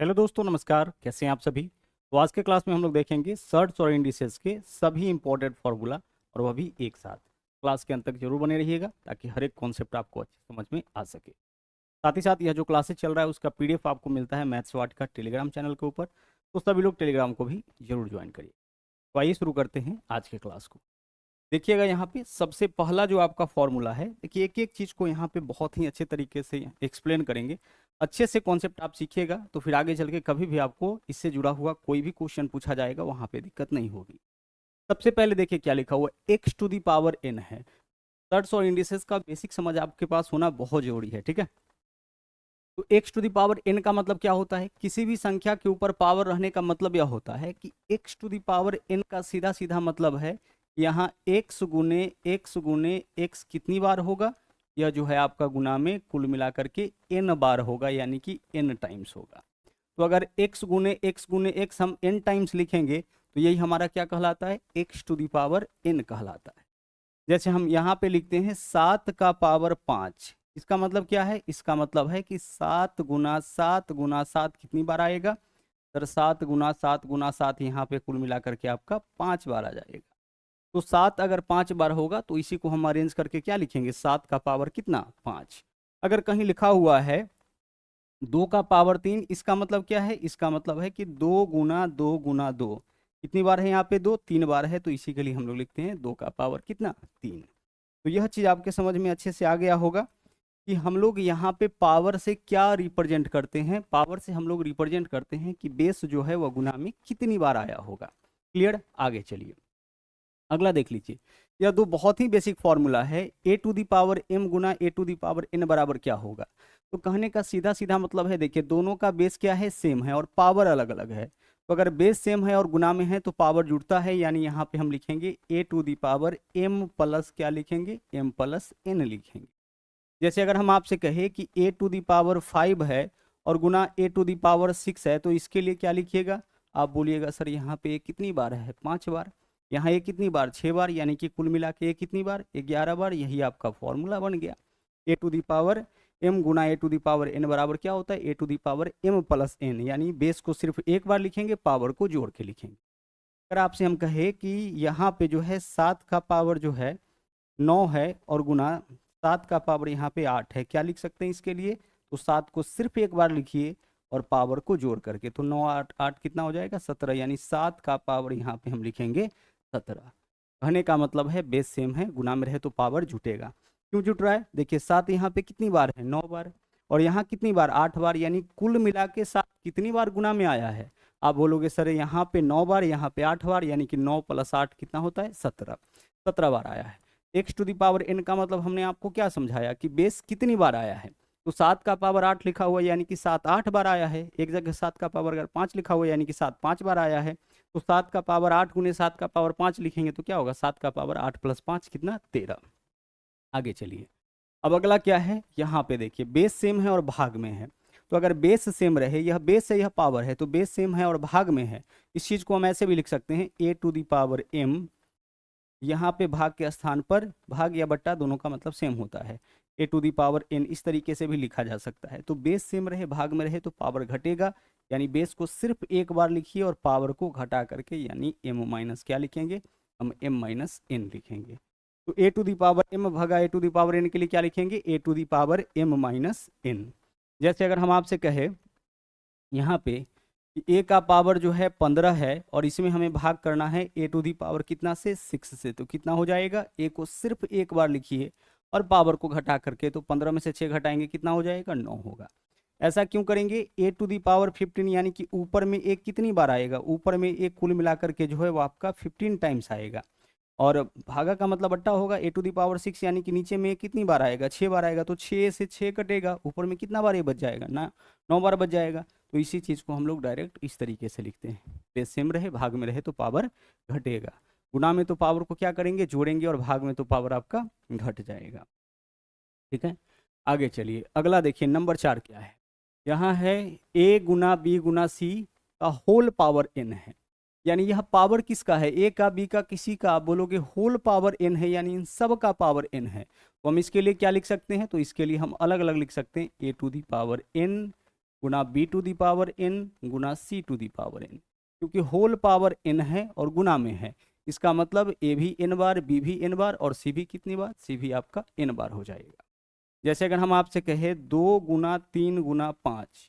Hello दोस्तों, नमस्कार। कैसे हैं आप सभी। तो आज के क्लास में हम लोग देखेंगे सर्ट्स और इंडिसेस के सभी इंपॉर्टेंट फार्मूला, और वह भी एक साथ। क्लास के अंत तक जरूर बने रहिएगा ताकि हर एक कॉन्सेप्ट आपको अच्छे समझ में आ सके। साथ ही साथ यह जो क्लासेस चल रहा है उसका पीडीएफ आपको मिलता है मैथ्स वाट का टेलीग्राम चैनल के ऊपर, तो सभी लोग टेलीग्राम को भी जरूर ज्वाइन करिए। तो आइए शुरू करते हैं आज के क्लास को। देखिएगा यहाँ पे सबसे पहला जो आपका फॉर्मूला है, देखिए एक एक चीज़ को यहाँ पे बहुत ही अच्छे तरीके से एक्सप्लेन करेंगे। अच्छे से कॉन्सेप्ट आप सीखिएगा तो फिर आगे चल के कभी भी आपको इससे जुड़ा हुआ कोई भी क्वेश्चन पूछा जाएगा वहाँ पे दिक्कत नहीं होगी। सबसे पहले देखिए क्या लिखा हुआ, x to the power n है। सर्ट्स और इंडिसेस का बेसिक समझ आपके पास होना बहुत जरूरी है, ठीक है। तो x to the power n का मतलब क्या होता है, किसी भी संख्या के ऊपर पावर रहने का मतलब यह होता है कि x to the power n का सीधा सीधा मतलब है यहाँ एक्स गुने एक्स कितनी बार होगा, यह जो है आपका गुना में कुल मिलाकर के एन बार होगा, यानी कि एन टाइम्स होगा। तो अगर एक्स गुने एक्स हम एन टाइम्स लिखेंगे तो यही हमारा क्या कहलाता है, x to the power n कहलाता है। जैसे हम यहाँ पे लिखते हैं 7 का पावर 5, इसका मतलब क्या है, इसका मतलब है कि 7 गुना 7 कितनी बार आएगा सर, 7 गुना 7 यहाँ पे कुल मिलाकर के आपका 5 बार आ जाएगा। तो 7 अगर 5 बार होगा तो इसी को हम अरेंज करके क्या लिखेंगे, 7 का पावर कितना, 5। अगर कहीं लिखा हुआ है 2 का पावर 3, इसका मतलब क्या है, इसका मतलब है कि 2 गुना 2 कितनी बार है, यहाँ पे 3 बार है, तो इसी के लिए हम लोग लिखते हैं 2 का पावर कितना, 3। तो यह चीज़ आपके समझ में अच्छे से आ गया होगा कि हम लोग यहाँ पे पावर से क्या रिप्रेजेंट करते हैं। पावर से हम लोग रिप्रेजेंट करते हैं कि बेस जो है वह गुना में कितनी बार आया होगा। क्लियर, आगे चलिए अगला देख लीजिए। यह दो बहुत ही बेसिक फॉर्मूला है, a to the power m गुना a to the power n बराबर क्या होगा। तो कहने का सीधा सीधा मतलब है, देखिए दोनों का बेस क्या है, सेम है और पावर अलग अलग है। तो अगर बेस सेम है और गुना में है तो पावर जुड़ता है, यानी यहाँ पे हम लिखेंगे a to the power m plus क्या लिखेंगे, एम प्लस एन लिखेंगे। जैसे अगर हम आपसे कहे कि ए टू दी पावर 5 है और गुना ए टू दी पावर 6 है, तो इसके लिए क्या लिखिएगा, आप बोलिएगा सर यहाँ पे ए कितनी बार है, 5 बार। यहाँ ए कितनी बार, 6 बार, यानी कि कुल मिला के ए कितनी बार, 11 बार। यही आपका फॉर्मूला बन गया। A to the power m गुना a to the power n बराबर क्या होता है, a to the power m plus n, यानी बेस को सिर्फ एक बार लिखेंगे, पावर को जोड़ के लिखेंगे। अगर आपसे हम कहे कि यहाँ पे जो है 7 का पावर जो है 9 है और गुना 7 का पावर यहाँ पे 8 है, क्या लिख सकते हैं इसके लिए, तो 7 को सिर्फ एक बार लिखिए और पावर को जोड़ करके, तो 9 8 8 कितना हो जाएगा, 17, यानी 7 का पावर यहाँ पे हम लिखेंगे 17। कहने का मतलब है बेस सेम है, गुना में रहे तो पावर जुटेगा। क्यों जुट रहा है, देखिए 7 यहाँ पे कितनी बार है, 9 बार, और यहाँ कितनी बार, 8 बार, यानी कुल मिला के 7 कितनी बार गुना में आया है। आप बोलोगे सर यहाँ पे 9 बार, यहाँ पे 8 बार, यानी कि 9 + 8 कितना होता है, 17। 17 बार आया है। X to the power n का मतलब हमने आपको क्या समझाया कि बेस कितनी बार आया है। तो 7 का पावर 8 लिखा हुआ यानी कि 7 8 बार आया है। एक जगह 7 का पावर अगर 5 लिखा हुआ यानी कि 7 5 बार आया है। तो 7 का पावर 8 गुने 7 का पावर 5 लिखेंगे तो क्या होगा, 7 का पावर 8 + 5 कितना, 13। आगे चलिए अब अगला क्या है, यहाँ पे देखिए बेस सेम है और भाग में है। तो अगर बेस सेम रहे, यह बेस है यह पावर है, तो बेस सेम है और भाग में है, इस चीज़ को हम ऐसे भी लिख सकते हैं a to the power M, यहाँ पे भाग के स्थान पर भाग या बट्टा दोनों का मतलब सेम होता है, a to the power N, इस तरीके से भी लिखा जा सकता है। तो बेस सेम रहे भाग में रहे तो पावर घटेगा, यानी बेस को सिर्फ एक बार लिखिए और पावर को घटा करके यानी एम माइनस क्या लिखेंगे, हम एम माइनस एन लिखेंगे। तो a to the power m भगा a to the power n के लिए क्या लिखेंगे, a to the power m minus n. जैसे अगर हम आपसे कहे यहाँ पे कि ए का पावर जो है 15 है और इसमें हमें भाग करना है ए टू दी पावर कितना से, 6 से, तो कितना हो जाएगा, ए को सिर्फ एक बार लिखिए और पावर को घटा करके, तो 15 में से 6 घटाएंगे कितना हो जाएगा, 9 होगा। ऐसा क्यों करेंगे, ए टू दी पावर 15 यानी कि ऊपर में एक कितनी बार आएगा, ऊपर में एक कुल मिलाकर के जो है वो आपका 15 टाइम्स आएगा, और भागा का मतलब बट्टा होगा। ए टू दी पावर 6 यानी कि नीचे में कितनी बार आएगा, 6 बार आएगा, तो 6 से 6 कटेगा, ऊपर में कितना बार ये बच जाएगा ना, 9 बार बच जाएगा। तो इसी चीज़ को हम लोग डायरेक्ट इस तरीके से लिखते हैं, बेस सेम रहे भाग में रहे तो पावर घटेगा, गुना में तो पावर को क्या करेंगे, जोड़ेंगे, और भाग में तो पावर आपका घट जाएगा। ठीक है, आगे चलिए अगला देखिए नंबर 4 क्या है। यहाँ है ए गुना बी गुना सी का होल पावर एन है, यानी यह पावर किसका है, ए का, बी का, किसी का, आप बोलोगे होल पावर एन है, यानी इन सब का पावर एन है। तो हम इसके लिए क्या लिख सकते हैं, तो इसके लिए हम अलग अलग लिख सकते हैं, a to the power n गुना b to the power n गुना c to the power n, क्योंकि होल पावर n है और गुना में है, इसका मतलब a भी n बार, b भी n बार और c भी कितनी बार, c भी आपका n बार हो जाएगा। जैसे अगर हम आपसे कहे 2 गुना 3 गुना 5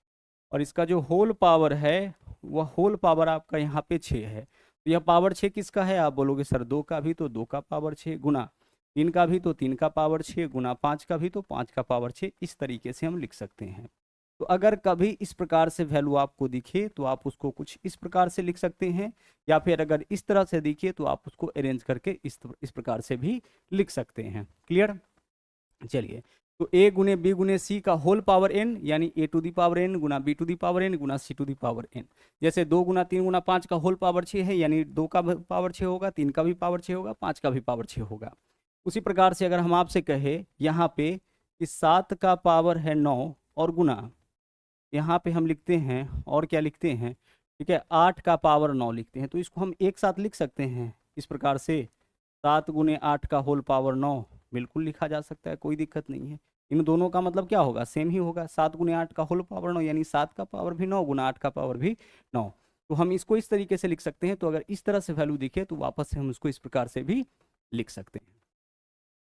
और इसका जो होल पावर है वह होल पावर आपका यहाँ पे 6 है, तो यह पावर 6 किसका है? आप बोलोगे सर 2 का भी, तो 2 का पावर 6 गुना 3 का भी, तो 3 का पावर 6 गुना 5 का भी, तो 5 का पावर 6। इस तरीके से हम लिख सकते हैं। तो अगर कभी इस प्रकार से वैल्यू आपको दिखे तो आप उसको कुछ इस प्रकार से लिख सकते हैं, या फिर अगर इस तरह से दिखे तो आप उसको अरेंज करके इस प्रकार से भी लिख सकते हैं। क्लियर? चलिए, तो a गुने b गुने c का होल पावर n यानी a to the power n गुना b to the power n गुना c to the power n। जैसे 2 गुना 3 गुना 5 का होल पावर 6 है, यानी 2 का पावर 6 होगा, 3 का भी पावर 6 होगा, 5 का भी पावर 6 होगा। उसी प्रकार से अगर हम आपसे कहे यहाँ पे इस 7 का पावर है 9 और गुना यहाँ पे हम लिखते हैं और क्या लिखते हैं, ठीक है, 8 का पावर 9 लिखते हैं, तो इसको हम एक साथ लिख सकते हैं इस प्रकार से 7 गुने 8 का होल पावर 9 बिल्कुल लिखा जा सकता है, कोई दिक्कत नहीं है। इन दोनों का मतलब क्या होगा? सेम ही होगा। 7 गुने 8 का होल पावर 9 यानी 7 का पावर भी 9 गुना 8 का पावर भी 9। तो हम इसको इस तरीके से लिख सकते हैं। तो अगर इस तरह से वैल्यू दिखे तो वापस से हम इसको इस प्रकार से भी लिख सकते हैं।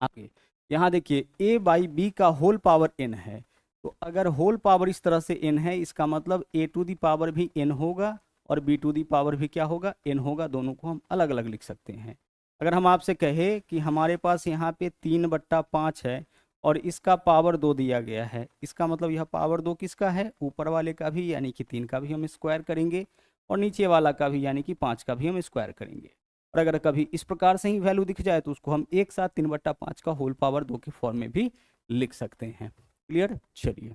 आगे यहाँ देखिए a बाई बी का होल पावर n है, तो अगर होल पावर इस तरह से n है, इसका मतलब a टू दी पावर भी n होगा और b टू दी पावर भी क्या होगा? n होगा। दोनों को हम अलग अलग लिख सकते हैं। अगर हम आपसे कहे कि हमारे पास यहाँ पे 3/5 है और इसका पावर 2 दिया गया है, इसका मतलब यह पावर 2 किसका है? ऊपर वाले का भी यानी कि 3 का भी हम स्क्वायर करेंगे और नीचे वाला का भी यानी कि 5 का भी हम स्क्वायर करेंगे। और अगर कभी इस प्रकार से ही वैल्यू दिख जाए तो उसको हम एक साथ 3/5 का होल पावर 2 के फॉर्म में भी लिख सकते हैं। क्लियर? चलिए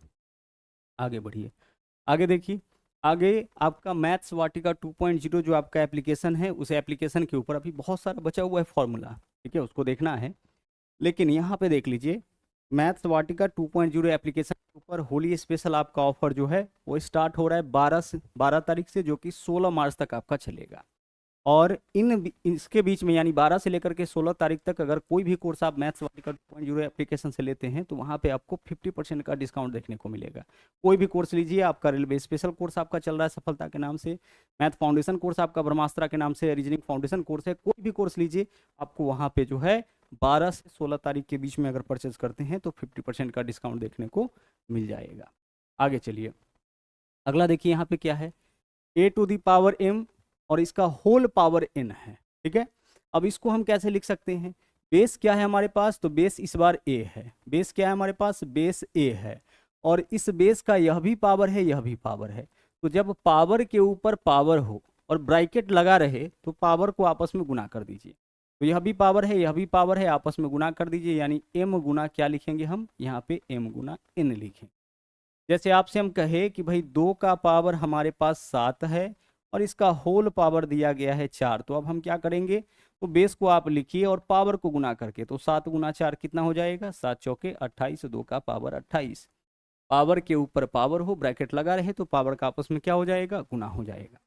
आगे बढ़िए। आगे देखिए, आगे आपका मैथ्स वाटिका 2.0 जो आपका एप्लीकेशन है, उस एप्लीकेशन के ऊपर अभी बहुत सारा बचा हुआ है फॉर्मूला, ठीक है, उसको देखना है। लेकिन यहाँ पे देख लीजिए, मैथ्स वाटिका 2.0 एप्लीकेशन के ऊपर होली स्पेशल आपका ऑफर जो है वो स्टार्ट हो रहा है 12 तारीख से, जो कि 16 मार्च तक आपका चलेगा। और इसके बीच में यानी 12 से लेकर के 16 तारीख तक अगर कोई भी कोर्स आप मैथ्स वाटिका 2.0 एप्लीकेशन से लेते हैं तो वहाँ पे आपको 50% का डिस्काउंट देखने को मिलेगा। कोई भी कोर्स लीजिए, आपका रेलवे स्पेशल कोर्स आपका चल रहा है सफलता के नाम से, मैथ फाउंडेशन कोर्स आपका ब्रह्मास्त्रा के नाम से, रीजनिंग फाउंडेशन कोर्स है, कोई भी कोर्स लीजिए, आपको वहाँ पे जो है 12 से 16 तारीख के बीच में अगर परचेज करते हैं तो 50% का डिस्काउंट देखने को मिल जाएगा। आगे चलिए, अगला देखिए यहाँ पे क्या है, a to the power m और इसका होल पावर n है, ठीक है। अब इसको हम कैसे लिख सकते हैं? बेस क्या है हमारे पास? तो बेस इस बार a है। बेस क्या है हमारे पास? बेस a है। और इस बेस का यह भी पावर है, यह भी पावर है। तो जब पावर के ऊपर पावर हो और ब्रैकेट लगा रहे तो पावर को आपस में गुना कर दीजिए। तो यह भी पावर है, यह भी पावर है, आपस में गुना कर दीजिए, यानी m गुना क्या लिखेंगे हम? यहाँ पे m गुना n लिखें। जैसे आपसे हम कहे कि भाई 2 का पावर हमारे पास 7 है और इसका होल पावर दिया गया है 4, तो अब हम क्या करेंगे? तो बेस को आप लिखिए और पावर को गुना करके, तो 7 गुना 4 कितना हो जाएगा? 7 चौके 28, 2 का पावर 28। पावर के ऊपर पावर हो, ब्रैकेट लगा रहे तो पावर का आपस में क्या हो जाएगा? गुना हो जाएगा।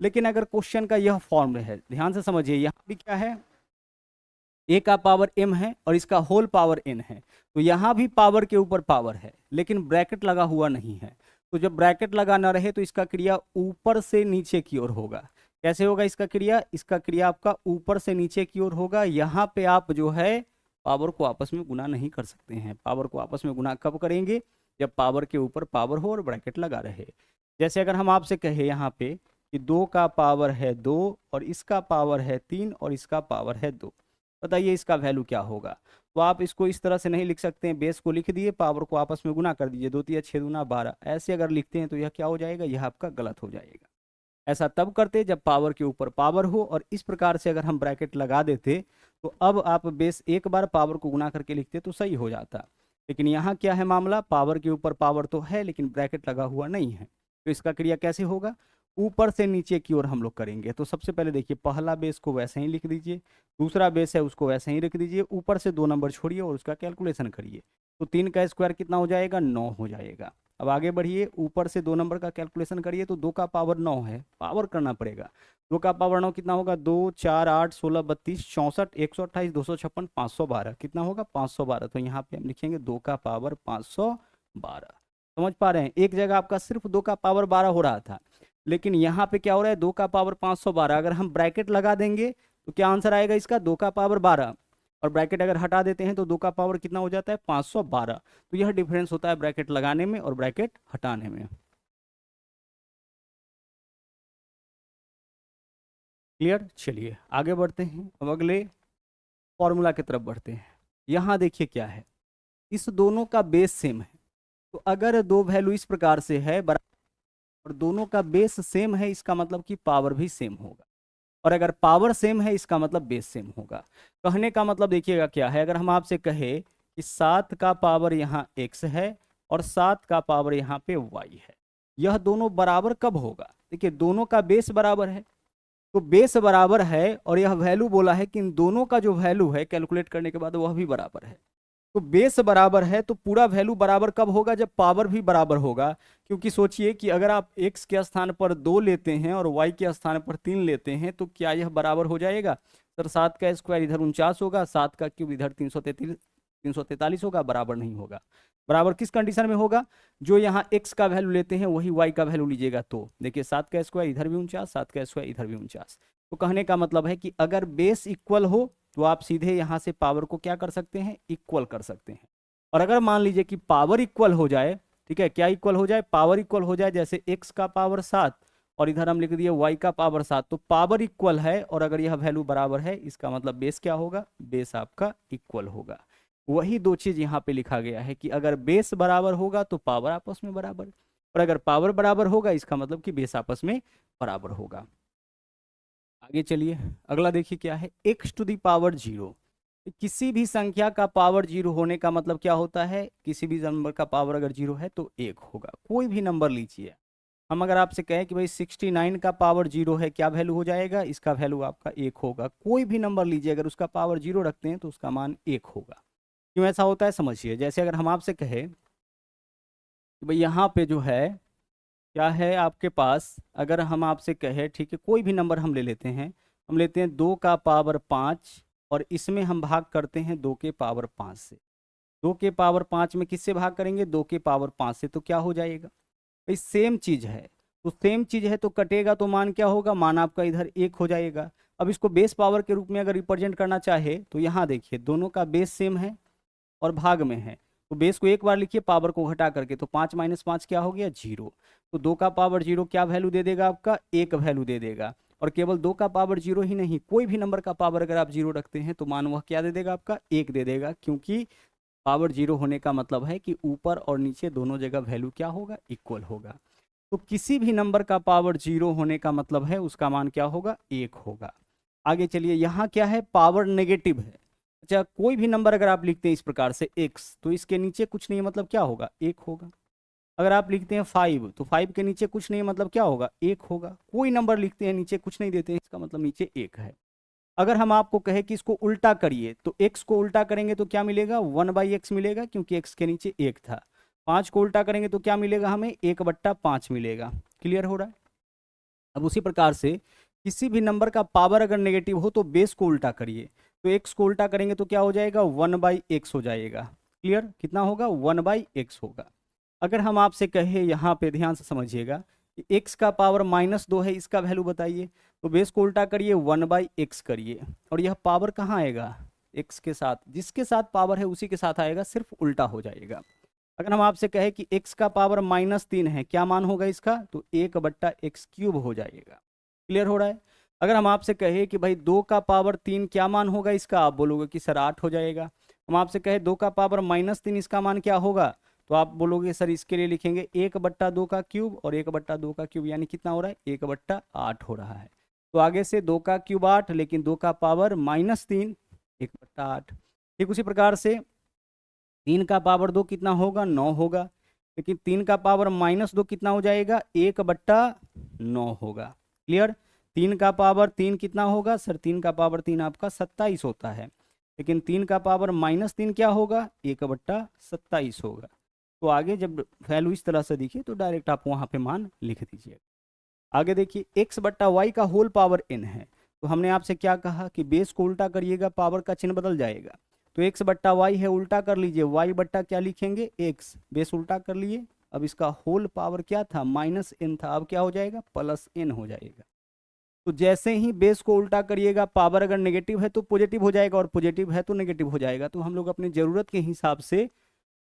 लेकिन अगर क्वेश्चन का यह फॉर्म है, ध्यान से समझिए, यहाँ भी क्या है? a का पावर m है और इसका होल पावर n है, तो यहाँ भी पावर के ऊपर पावर है लेकिन ब्रैकेट लगा हुआ नहीं है। तो जब ब्रैकेट लगा ना रहे तो इसका क्रिया ऊपर से नीचे की ओर होगा। कैसे होगा इसका क्रिया? इसका क्रिया आपका ऊपर से नीचे की ओर होगा। यहाँ पे आप जो है पावर को आपस में गुना नहीं कर सकते हैं। पावर को आपस में गुना कब करेंगे? जब पावर के ऊपर पावर हो और ब्रैकेट लगा रहे। जैसे अगर हम आपसे कहे यहाँ पे कि 2 का पावर है 2 और इसका पावर है 3 और इसका पावर है 2, बताइए इसका वैल्यू क्या होगा? तो आप इसको इस तरह से नहीं लिख सकते हैं, बेस को लिख दिए, पावर को आपस में गुना कर दीजिए, 2 3 6 दूना 12, ऐसे अगर लिखते हैं तो यह क्या हो जाएगा? यह आपका गलत हो जाएगा। ऐसा तब करते जब पावर के ऊपर पावर हो, और इस प्रकार से अगर हम ब्रैकेट लगा देते तो अब आप बेस एक बार पावर को गुना करके लिखते तो सही हो जाता। लेकिन यहाँ क्या है मामला? पावर के ऊपर पावर तो है लेकिन ब्रैकेट लगा हुआ नहीं है, तो इसका क्रिया कैसे होगा? ऊपर से नीचे की ओर हम लोग करेंगे। तो सबसे पहले देखिए, पहला बेस को वैसे ही लिख दीजिए, दूसरा बेस है उसको वैसे ही रख दीजिए, ऊपर से 2 नंबर छोड़िए और उसका कैलकुलेशन करिए। तो 3 का स्क्वायर कितना हो जाएगा? 9 हो जाएगा। अब आगे बढ़िए, ऊपर से 2 नंबर का कैलकुलेशन करिए, तो 2 का पावर 9 है, पावर करना पड़ेगा। 2 का पावर 9 कितना होगा? 2 4 8 16 32 64 128 256 512 कितना होगा? 512। तो यहाँ पे हम लिखेंगे 2 का पावर 512। समझ पा रहे हैं? एक जगह आपका सिर्फ 2 का पावर 12 हो रहा था, लेकिन यहाँ पे क्या हो रहा है, 2 का पावर 512। अगर हम ब्रैकेट लगा देंगे तो क्या आंसर आएगा इसका, 2 का पावर 12, और ब्रैकेट अगर हटा देते हैं तो 2 का पावर कितना हो जाता है, 512। तो यह डिफरेंस होता है ब्रैकेट लगाने में और ब्रैकेट हटाने में। क्लियर? चलिए आगे बढ़ते हैं, अब अगले फॉर्मूला की तरफ बढ़ते हैं। यहाँ देखिए क्या है, इस दोनों का बेस सेम है, तो अगर दो वैल्यू इस प्रकार से है बराबर और दोनों का बेस सेम है, इसका मतलब कि पावर भी सेम होगा, और अगर पावर सेम है इसका मतलब बेस सेम होगा। कहने का मतलब देखिएगा क्या है, अगर हम आपसे कहे कि 7 का पावर यहाँ x है और 7 का पावर यहाँ पे y है, यह दोनों बराबर कब होगा? देखिए दोनों का बेस बराबर है, तो बेस बराबर है और यह वैल्यू बोला है कि इन दोनों का जो वैल्यू है कैलकुलेट करने के बाद वह भी बराबर है। तो बेस बराबर है तो पूरा वैल्यू बराबर कब होगा? जब पावर भी बराबर होगा। क्योंकि सोचिए कि अगर आप x के स्थान पर 2 लेते हैं और y के स्थान पर 3 लेते हैं तो क्या यह बराबर हो जाएगा? सर 7 का स्क्वायर इधर 49 होगा, 7 का क्यूब इधर 343 होगा, बराबर नहीं होगा। बराबर किस कंडीशन में होगा? जो यहाँ x का वैल्यू लेते हैं वही y का वैल्यू लीजिएगा। तो देखिए 7 का स्क्वायर इधर भी 49, 7 का स्क्वायर इधर भी 49। तो कहने का मतलब है कि अगर बेस इक्वल हो तो आप सीधे यहाँ से पावर को क्या कर सकते हैं, इक्वल कर सकते हैं। और अगर मान लीजिए कि पावर इक्वल हो जाए, ठीक है, क्या इक्वल हो जाए, पावर इक्वल हो जाए, जैसे x का पावर 7 और इधर हम लिख दिए y का पावर 7, तो पावर इक्वल है और अगर यह वैल्यू बराबर है इसका मतलब बेस क्या होगा, बेस आपका इक्वल होगा। वही दो चीज यहाँ पे लिखा गया है कि अगर बेस बराबर होगा तो पावर आपस में बराबर, और अगर पावर बराबर होगा इसका मतलब कि बेस आपस में बराबर होगा। आगे चलिए, अगला देखिए क्या है, x टू दी पावर 0। किसी भी संख्या का पावर 0 होने का मतलब क्या होता है, किसी भी नंबर का पावर अगर 0 है तो 1 होगा। कोई भी नंबर लीजिए, हम अगर आपसे कहें कि भाई 69 का पावर 0 है, क्या वैल्यू हो जाएगा, इसका वैल्यू आपका 1 होगा। कोई भी नंबर लीजिए अगर उसका पावर 0 रखते हैं तो उसका मान 1 होगा। क्यों ऐसा होता है समझिए, जैसे अगर हम आपसे कहें कि भाई यहाँ पे जो है क्या है आपके पास, अगर हम आपसे कहे, ठीक है, कोई भी नंबर हम ले लेते हैं, हम लेते हैं 2 का पावर 5 और इसमें हम भाग करते हैं 2 के पावर 5 से। 2 के पावर 5 में किससे भाग करेंगे, 2 के पावर 5 से, तो क्या हो जाएगा भाई, सेम चीज है। तो सेम चीज है तो कटेगा तो मान क्या होगा, मान आपका इधर 1 हो जाएगा। अब इसको बेस पावर के रूप में अगर रिप्रेजेंट करना चाहे तो यहाँ देखिए दोनों का बेस सेम है और भाग में है, तो बेस को एक बार लिखिए, पावर को घटा करके, तो 5 माइनस 5 क्या हो गया, 0। तो 2 का पावर 0 क्या वैल्यू दे देगा आपका, 1 वैल्यू दे देगा। और केवल 2 का पावर 0 ही नहीं, कोई भी नंबर का पावर अगर आप 0 रखते हैं तो मान वह क्या दे देगा आपका, 1 दे देगा। क्योंकि पावर 0 होने का मतलब है कि ऊपर और नीचे दोनों जगह वैल्यू क्या होगा, इक्वल होगा। तो किसी भी नंबर का पावर 0 होने का मतलब है उसका मान क्या होगा, 1 होगा। आगे चलिए, यहाँ क्या है, पावर नेगेटिव है। अच्छा, कोई भी नंबर अगर आप लिखते हैं इस प्रकार से x, तो इसके नीचे कुछ नहीं मतलब क्या होगा, 1 होगा। अगर आप लिखते हैं 5 तो 5 के नीचे कुछ नहीं मतलब क्या होगा, 1 होगा। कोई नंबर लिखते हैं नीचे कुछ नहीं देते हैं, इसका मतलब नीचे 1 है। अगर हम आपको कहे कि इसको उल्टा करिए तो x को उल्टा करेंगे तो क्या मिलेगा, 1/x मिलेगा, क्योंकि x के नीचे 1 था। 5 को उल्टा करेंगे तो क्या मिलेगा हमें, 1/5 मिलेगा। क्लियर हो रहा है? अब उसी प्रकार से किसी भी नंबर का पावर अगर नेगेटिव हो तो बेस को उल्टा करिए, तो x को उल्टा करेंगे तो क्या हो जाएगा, 1/x हो जाएगा। क्लियर? कितना होगा, 1/x होगा। अगर हम आपसे कहे, यहाँ पे ध्यान से समझिएगा, कि x का पावर -2 है, इसका वैल्यू बताइए, तो बेस को उल्टा करिए, 1/x करिए, और यह पावर कहाँ आएगा, x के साथ, जिसके साथ पावर है उसी के साथ आएगा, सिर्फ उल्टा हो जाएगा। अगर हम आपसे कहे कि x का पावर -3 है, क्या मान होगा इसका, तो 1/x³ हो जाएगा। क्लियर हो रहा है? अगर हम आपसे कहे कि भाई 2 का पावर 3 क्या मान होगा इसका, आप बोलोगे कि सर 8 हो जाएगा। हम आपसे कहे 2 का पावर -3 इसका मान क्या होगा, तो आप बोलोगे सर इसके लिए लिखेंगे 1/2 का क्यूब, और 1/2 का क्यूब यानी कितना हो रहा है, 1/8 हो रहा है। तो आगे से 2 का क्यूब 8, लेकिन 2 का पावर -3 1/8। ठीक उसी प्रकार से 3 का पावर 2 कितना होगा, 9 होगा, लेकिन 3 का पावर -2 कितना हो जाएगा, 1/9 होगा। क्लियर? 3 का पावर 3 कितना होगा, सर 3 का पावर 3 आपका 27 होता है, लेकिन 3 का पावर -3 क्या होगा, 1/27 होगा। तो आगे जब वैल्यू इस तरह से दिखे तो डायरेक्ट आप वहाँ पे मान लिख दीजिए। आगे देखिए, x/y का होल पावर n है, तो हमने आपसे क्या कहा कि बेस को उल्टा करिएगा, पावर का चिन्ह बदल जाएगा। तो x/y है, उल्टा कर लीजिए, y बट्टा क्या लिखेंगे, x, बेस उल्टा कर लिए, अब इसका होल पावर क्या था, माइनस एन था, अब क्या हो जाएगा, प्लस एन हो जाएगा। तो जैसे ही बेस को उल्टा करिएगा, पावर अगर नेगेटिव है तो पॉजिटिव हो जाएगा और पॉजिटिव है तो नेगेटिव हो जाएगा। तो हम लोग अपनी ज़रूरत के हिसाब से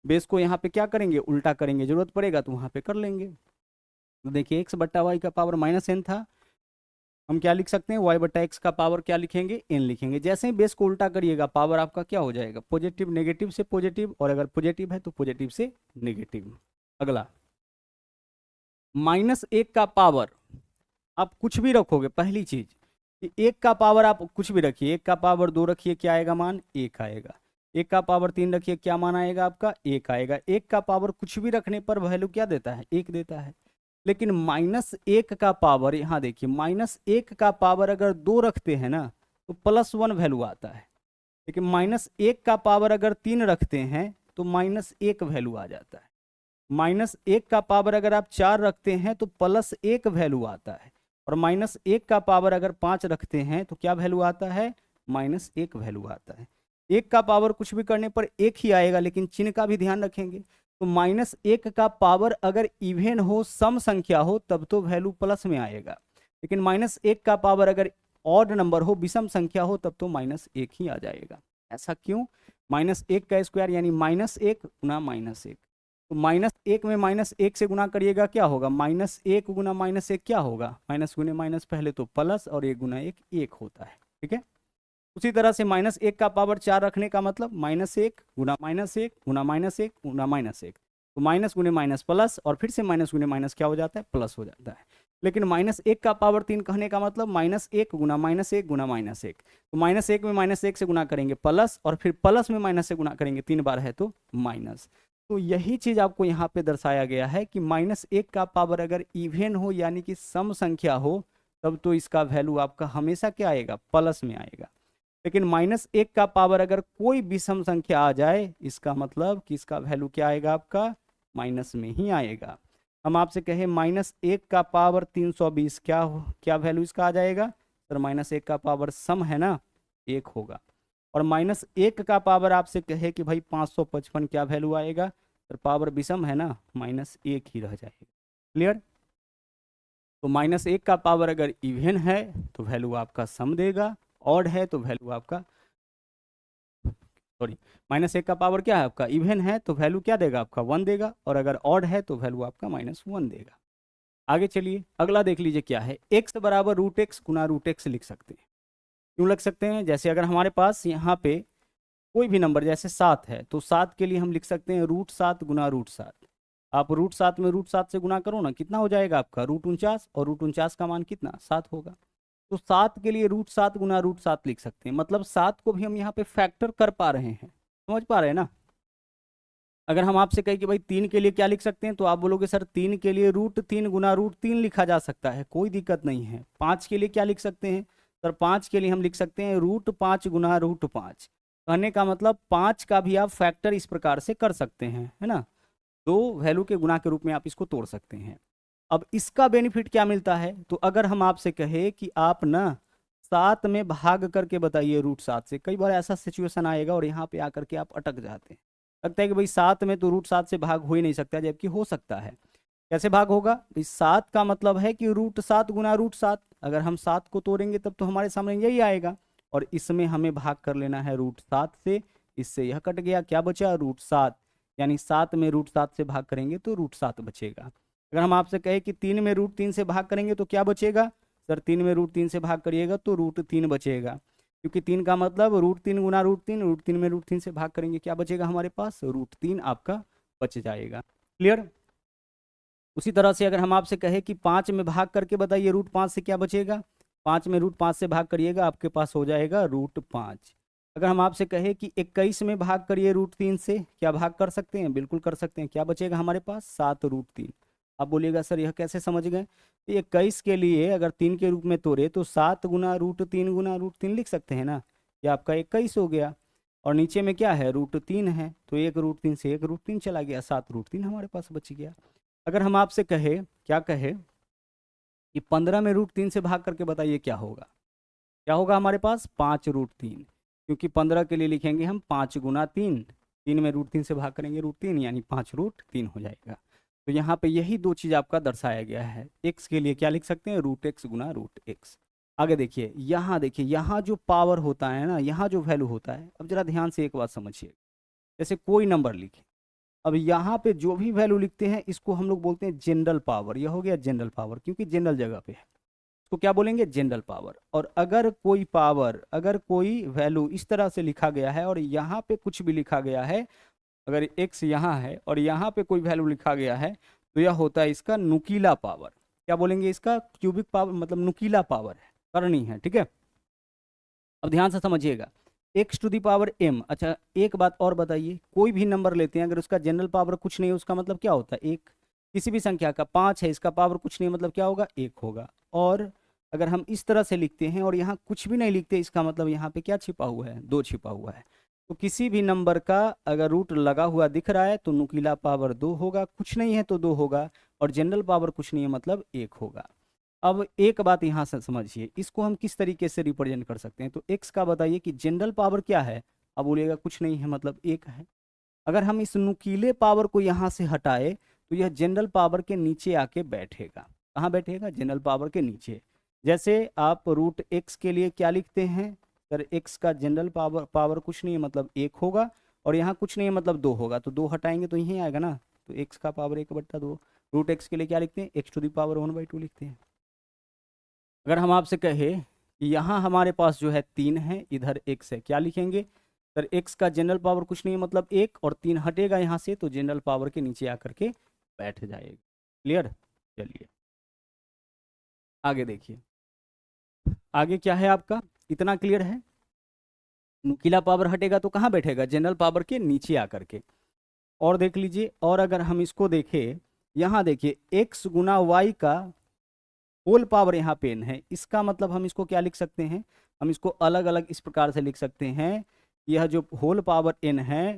बेस को यहाँ पे क्या करेंगे, उल्टा करेंगे, जरूरत पड़ेगा तो वहाँ पे कर लेंगे। तो देखिए एक्स बट्टा वाई का पावर माइनस एन था, हम क्या लिख सकते हैं, वाई बट्टा एक्स का पावर क्या लिखेंगे, एन लिखेंगे। जैसे ही बेस को उल्टा करिएगा पावर आपका क्या हो जाएगा, पॉजिटिव नेगेटिव से पॉजिटिव, और अगर पॉजिटिव है तो पॉजिटिव से नेगेटिव। अगला माइनस एक का पावर आप कुछ भी रखोगे, पहली चीज कि एक का पावर आप कुछ भी रखिए, एक का पावर 2 रखिए, क्या आएगा मान, 1 आएगा। एक का पावर 3 रखिए, क्या मान आएगा आपका, 1 आएगा। एक का पावर कुछ भी रखने पर वैल्यू क्या देता है, 1 देता है। लेकिन माइनस एक का पावर, यहाँ देखिए माइनस एक का पावर अगर 2 रखते हैं ना तो +1 वैल्यू आता है। लेकिन माइनस एक का पावर अगर 3 रखते हैं तो -1 वैल्यू आ जाता है। माइनस एक का पावर अगर आप 4 रखते हैं तो +1 वैल्यू आता है। और माइनस एक का पावर अगर 5 रखते हैं तो क्या वैल्यू आता है, -1 वैल्यू आता है। एक का पावर कुछ भी करने पर 1 ही आएगा, लेकिन चिन्ह का भी ध्यान रखेंगे। तो -1 का पावर अगर इवन हो, सम संख्या हो, तब तो वैल्यू प्लस में आएगा। लेकिन -1 का पावर अगर ऑड नंबर हो, विषम संख्या हो, तब तो -1 ही आ जाएगा। ऐसा क्यों, -1 का स्क्वायर यानी -1 गुना -1। तो -1 में -1 से गुना करिएगा, क्या होगा, -1 गुना -1 क्या होगा, माइनस गुने माइनस पहले तो प्लस, और 1 गुना 1 1 होता है, ठीक है। उसी तरह से -1 का पावर 4 रखने का मतलब -1 गुना -1 गुना -1 गुना -1, तो माइनस गुने माइनस प्लस, और फिर से माइनस गुने माइनस क्या हो जाता है, प्लस हो जाता है। लेकिन -1 का पावर 3 कहने का मतलब -1 गुना -1 गुना -1, तो -1 में -1 से गुना करेंगे प्लस, और फिर प्लस में माइनस से गुना करेंगे, 3 बार है तो माइनस। तो यही चीज आपको यहाँ पे दर्शाया गया है कि -1 का पावर अगर इवन हो यानी कि सम संख्या हो, तब तो इसका वैल्यू आपका हमेशा क्या आएगा, प्लस में आएगा। लेकिन -1 का पावर अगर कोई विषम संख्या आ जाए, इसका मतलब कि इसका वैल्यू क्या आएगा आपका, माइनस में ही आएगा। हम आपसे कहें -1 का पावर 320, क्या वैल्यू इसका आ जाएगा सर, -1 का पावर सम है ना, 1 होगा। और -1 का पावर आपसे कहे कि भाई 555, क्या वैल्यू आएगा सर, पावर विषम है ना, -1 ही रह जाएगा। क्लियर। तो -1 का पावर अगर इवन है तो वैल्यू आपका सम देगा, ऑड है तो वैल्यू आपका, सॉरी, -1 का पावर क्या है आपका, इवन है तो वैल्यू क्या देगा आपका, 1 देगा, और अगर ऑड है तो वैल्यू आपका -1 देगा। आगे चलिए अगला देख लीजिए क्या है, x बराबर √x गुना √x लिख सकते हैं। क्यों लग सकते हैं, जैसे अगर हमारे पास यहाँ पे कोई भी नंबर जैसे 7 है, तो 7 के लिए हम लिख सकते हैं √7 गुना √7। आप √7 में √7 से गुना करो ना, कितना हो जाएगा आपका, √49, और √49 का मान कितना, 7 होगा। तो 7 के लिए √7 गुना √7 लिख सकते हैं, मतलब 7 को भी हम यहाँ पे फैक्टर कर पा रहे हैं, समझ पा रहे हैं ना। अगर हम आपसे कहें कि भाई 3 के लिए क्या लिख सकते हैं, तो आप बोलोगे सर 3 के लिए √3 गुना √3 लिखा जा सकता है, कोई दिक्कत नहीं है। 5 के लिए क्या लिख सकते हैं सर, 5 के लिए हम लिख सकते हैं √5 गुना √5। कहने का मतलब 5 का भी आप फैक्टर इस प्रकार से कर सकते हैं, है ना, दो वैल्यू के गुना के रूप में आप इसको तोड़ सकते हैं। अब इसका बेनिफिट क्या मिलता है, तो अगर हम आपसे कहे कि आप ना 7 में भाग करके बताइए √7 से, कई बार ऐसा सिचुएशन आएगा और यहाँ पे आकर के आप अटक जाते हैं, लगता है कि भाई 7 में तो √7 से भाग हो ही नहीं सकता, जबकि हो सकता है। कैसे भाग होगा, भाई 7 का मतलब है कि √7 गुना √7, अगर हम 7 को तोड़ेंगे तब तो हमारे सामने यही आएगा, और इसमें हमें भाग कर लेना है √7 से, इससे यह कट गया, क्या बचा √7, यानी 7 में √7 से भाग करेंगे तो √7 बचेगा। अगर हम आपसे कहें कि 3 में √3 से भाग करेंगे तो क्या बचेगा सर, 3 में √3 से भाग करिएगा तो √3 बचेगा, क्योंकि 3 का मतलब √3 गुना √3, √3 में √3 से भाग करेंगे, क्या बचेगा हमारे पास, √3 आपका बच जाएगा। क्लियर। उसी तरह से अगर हम आपसे कहें कि 5 में भाग करके बताइए √5 से क्या बचेगा, 5 में √5 से भाग करिएगा, आपके पास हो जाएगा √5। अगर हम आपसे कहें कि 21 में भाग करिए √3 से, क्या भाग कर सकते हैं, बिल्कुल कर सकते हैं, क्या बचेगा हमारे पास, 7√3। आप बोलिएगा सर यह कैसे समझ गए, 21 के लिए अगर 3 के रूप में तोड़े तो 7 गुना √3 गुना √3 लिख सकते हैं ना, ये आपका 21 हो गया, और नीचे में क्या है, √3 है, तो 1 √3 से 1 √3 चला गया, 7√3 हमारे पास बच गया। अगर हम आपसे कहे, क्या कहे कि 15 में √3 से भाग करके बताइए क्या होगा, क्या होगा हमारे पास, 5√3, क्योंकि 15 के लिए लिखेंगे हम 5 गुना 3, 3 में √3 से भाग करेंगे √3, यानी 5√3 हो जाएगा। तो यहाँ पे यही दो चीज आपका दर्शाया गया है। एक्स के लिए क्या लिख सकते हैं, रूट एक्स गुना रूट एक्स। आगे देखिए, यहाँ जो पावर होता है ना, यहाँ जो वैल्यू होता है, अब जरा ध्यान से एक बात समझिए। जैसे कोई नंबर लिखे, अब यहाँ पे जो भी वैल्यू लिखते हैं इसको हम लोग बोलते हैं जनरल पावर। यह हो गया जनरल पावर, क्योंकि जनरल जगह पे है, इसको क्या बोलेंगे, जनरल पावर। और अगर कोई पावर, अगर कोई वैल्यू इस तरह से लिखा गया है और यहाँ पे कुछ भी लिखा गया है, अगर x यहाँ है और यहाँ पे कोई वैल्यू लिखा गया है, तो यह होता है इसका नुकीला पावर। क्या बोलेंगे, इसका क्यूबिक पावर, मतलब नुकीला पावर है, करनी है, ठीक है। अब ध्यान से समझिएगा, x to the power m। अच्छा एक बात और बताइए, कोई भी नंबर लेते हैं अगर उसका जनरल पावर कुछ नहीं है, उसका मतलब क्या होता है, एक। किसी भी संख्या का 5 है, इसका पावर कुछ नहीं है, मतलब क्या होगा, 1 होगा। और अगर हम इस तरह से लिखते हैं और यहाँ कुछ भी नहीं लिखते, इसका मतलब यहाँ पे क्या छिपा हुआ है, 2 छिपा हुआ है। तो किसी भी नंबर का अगर रूट लगा हुआ दिख रहा है तो नुकीला पावर 2 होगा, कुछ नहीं है तो 2 होगा, और जनरल पावर कुछ नहीं है मतलब 1 होगा। अब एक बात यहाँ से समझिए, इसको हम किस तरीके से रिप्रेजेंट कर सकते हैं। तो x का बताइए कि जनरल पावर क्या है, अब बोलिएगा कुछ नहीं है मतलब 1 है। अगर हम इस नुकीले पावर को यहाँ से हटाए तो यह जनरल पावर के नीचे आके बैठेगा। कहाँ बैठेगा, जनरल पावर के नीचे। जैसे आप रूट एक्स के लिए क्या लिखते हैं, सर एक्स का जनरल पावर कुछ नहीं है मतलब 1 होगा, और यहाँ कुछ नहीं है मतलब 2 होगा, तो 2 हटाएंगे तो यहीं आएगा ना, तो एक्स का पावर 1/2। रूट एक्स के लिए क्या लिखते हैं, एक्स टू दी पावर 1/2 लिखते हैं। अगर हम आपसे कहे कि यहाँ हमारे पास जो है 3 है, इधर x है, क्या लिखेंगे, सर x का जनरल पावर कुछ नहीं है मतलब 1, और 3 हटेगा यहाँ से तो जनरल पावर के नीचे आकर के बैठ जाएगा। क्लियर, चलिए आगे देखिए, आगे क्या है आपका, इतना क्लियर है। नुकीला पावर हटेगा तो कहाँ बैठेगा, जनरल पावर के नीचे आकर के। और देख लीजिए, और अगर हम इसको देखें, यहाँ देखिए x गुना वाई का होल पावर यहाँ पे n है, इसका मतलब हम इसको क्या लिख सकते हैं, हम इसको अलग अलग इस प्रकार से लिख सकते हैं। यह जो होल पावर n है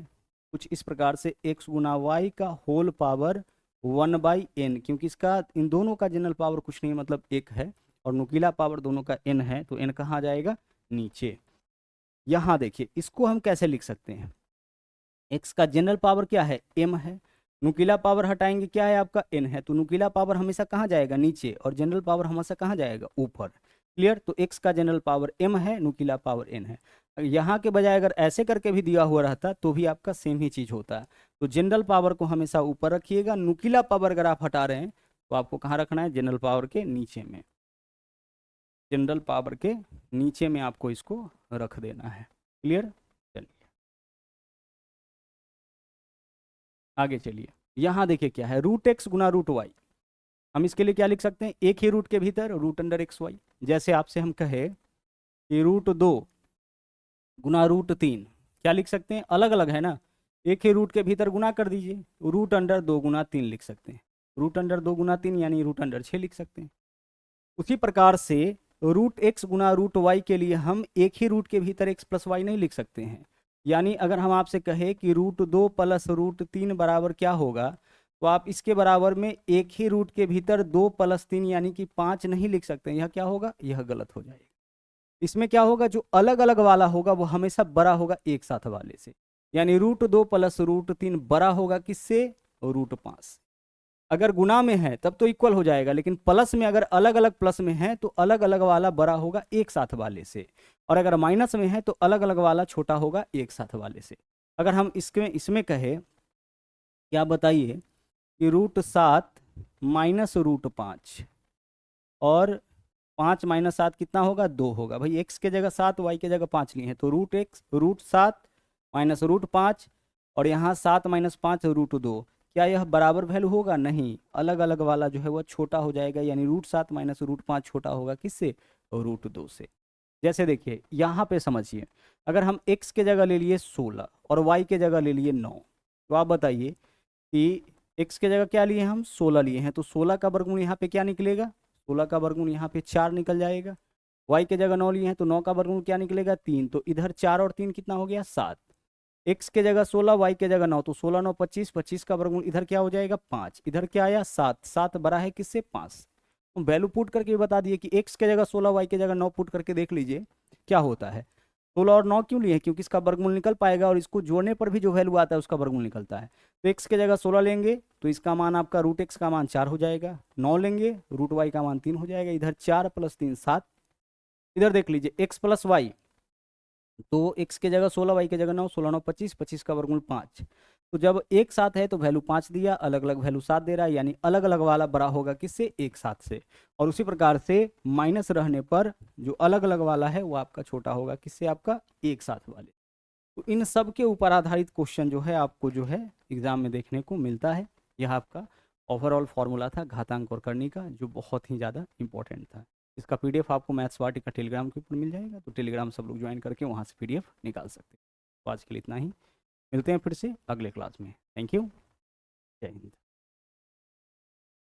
कुछ इस प्रकार से, x गुना वाई का होल पावर 1/n, क्योंकि इसका इन दोनों का जनरल पावर कुछ नहीं मतलब 1 है, और नुकीला पावर दोनों का n है, तो n कहाँ जाएगा, नीचे। यहाँ देखिए इसको हम कैसे लिख सकते हैं, x का जनरल पावर क्या है, m है, नुकीला पावर हटाएंगे क्या है आपका, n है, तो नुकीला पावर हमेशा कहाँ जाएगा, नीचे, और जनरल पावर हमेशा कहाँ जाएगा, ऊपर। क्लियर, तो x का जनरल पावर m है, नुकीला पावर n है। यहाँ के बजाय अगर ऐसे करके भी दिया हुआ रहता तो भी आपका सेम ही चीज होता है। तो जनरल पावर को हमेशा ऊपर रखिएगा, नुकीला पावर अगर आप हटा रहे हैं तो आपको कहाँ रखना है, जनरल पावर के नीचे में, जनरल पावर के नीचे में आपको इसको रख देना है। क्लियर, चलिए आगे चलिए। यहाँ देखिए क्या है, रूट एक्स गुना रूट वाई। हम इसके लिए क्या लिख सकते हैं, एक ही रूट के भीतर रूट अंडर एक्स वाई। जैसे आपसे हम कहे कि रूट 2 गुना रूट 3, क्या लिख सकते हैं, अलग अलग है ना, एक ही रूट के भीतर गुना कर दीजिए, रूट अंडर 2 गुना 3 लिख सकते हैं। रूट अंडर 2 गुना 3 यानी रूट अंडर 6 लिख सकते हैं। उसी प्रकार से रूट एक्स गुना रूट वाई के लिए हम एक ही रूट के भीतर एक्स प्लस वाई नहीं लिख सकते हैं। यानी अगर हम आपसे कहे कि रूट 2 प्लस रूट 3 बराबर क्या होगा, तो आप इसके बराबर में एक ही रूट के भीतर 2 प्लस 3 यानी कि 5 नहीं लिख सकते। यह क्या होगा, यह गलत हो जाएगा। इसमें क्या होगा, जो अलग अलग वाला होगा वो हमेशा बड़ा होगा एक साथ वाले से। यानी रूट 2 प्लस रूट 3 बड़ा होगा किससे, रूट 5। अगर गुना में है तब तो इक्वल हो जाएगा, लेकिन प्लस में अगर अलग अलग प्लस में है तो अलग अलग वाला बड़ा होगा एक साथ वाले से, और अगर माइनस में है तो अलग अलग वाला छोटा होगा एक साथ वाले से। अगर हम इसमें कहे, क्या बताइए कि रूट 7 माइनस रूट 5, और 5 माइनस 7 कितना होगा, 2 होगा। भाई एक्स के जगह 7, वाई के जगह 5 लिए हैं, तो रूट 7 माइनस रूट 5, और यहाँ 7 माइनस 5 रूट 2। क्या यह बराबर वैल्यू होगा, नहीं, अलग अलग वाला जो है वह छोटा हो जाएगा। यानी रूट 7 माइनस रूट 5 छोटा होगा किससे, रूट 2 से। जैसे देखिए यहाँ पे समझिए, अगर हम x के जगह ले लिए 16 और y के जगह ले लिए 9, तो आप बताइए कि x के जगह क्या लिए, हम 16 लिए हैं, तो 16 का वर्गमूल यहाँ पे क्या निकलेगा, 16 का वर्गमूल यहाँ पे 4 निकल जाएगा। y के जगह 9 लिए हैं तो 9 का वर्गमूल क्या निकलेगा, 3। तो इधर 4 और 3 कितना हो गया, 7। x के जगह 16, y के जगह 9, तो 16 9 25, 25 का वर्गमूल इधर क्या हो जाएगा, 5। इधर क्या आया, 7। 7 बड़ा है किससे, 5। तो वैल्यू पुट करके बता दिए कि x के जगह 16, y के जगह 9 पुट करके देख लीजिए क्या होता है। 16 और 9 क्यों लिए? क्योंकि इसका वर्गमूल निकल पाएगा और इसको जोड़ने पर भी जो वैल्यू आता है उसका वर्गमूल निकलता है। तो x के जगह 16 लेंगे तो इसका मान आपका रूट x का मान 4 हो जाएगा, 9 लेंगे रूट y का मान 3 हो जाएगा, इधर 4 + 3 7, इधर देख लीजिए x + y, तो x के जगह 16, y के जगह 9, 16 9 25, 25 का वर्गमूल 5। तो जब एक साथ है तो वैल्यू 5 दिया, अलग अलग वैल्यू 7 दे रहा है, यानी अलग अलग वाला बड़ा होगा किससे? एक साथ से। और उसी प्रकार से माइनस रहने पर जो अलग अलग वाला है वो आपका छोटा होगा किससे? आपका एक साथ वाले। तो इन सब के ऊपर आधारित क्वेश्चन जो है आपको जो है एग्जाम में देखने को मिलता है। यह आपका ओवरऑल फॉर्मूला था घातांक और करनी का, जो बहुत ही ज़्यादा इंपॉर्टेंट था। इसका पीडीएफ आपको मैथ्स वाटी का टेलीग्राम के ऊपर मिल जाएगा, तो टेलीग्राम सब लोग ज्वाइन करके वहाँ से पीडीएफ निकाल सकते हैं। तो आज के लिए इतना ही, मिलते हैं फिर से अगले क्लास में। थैंक यू, जय हिंद।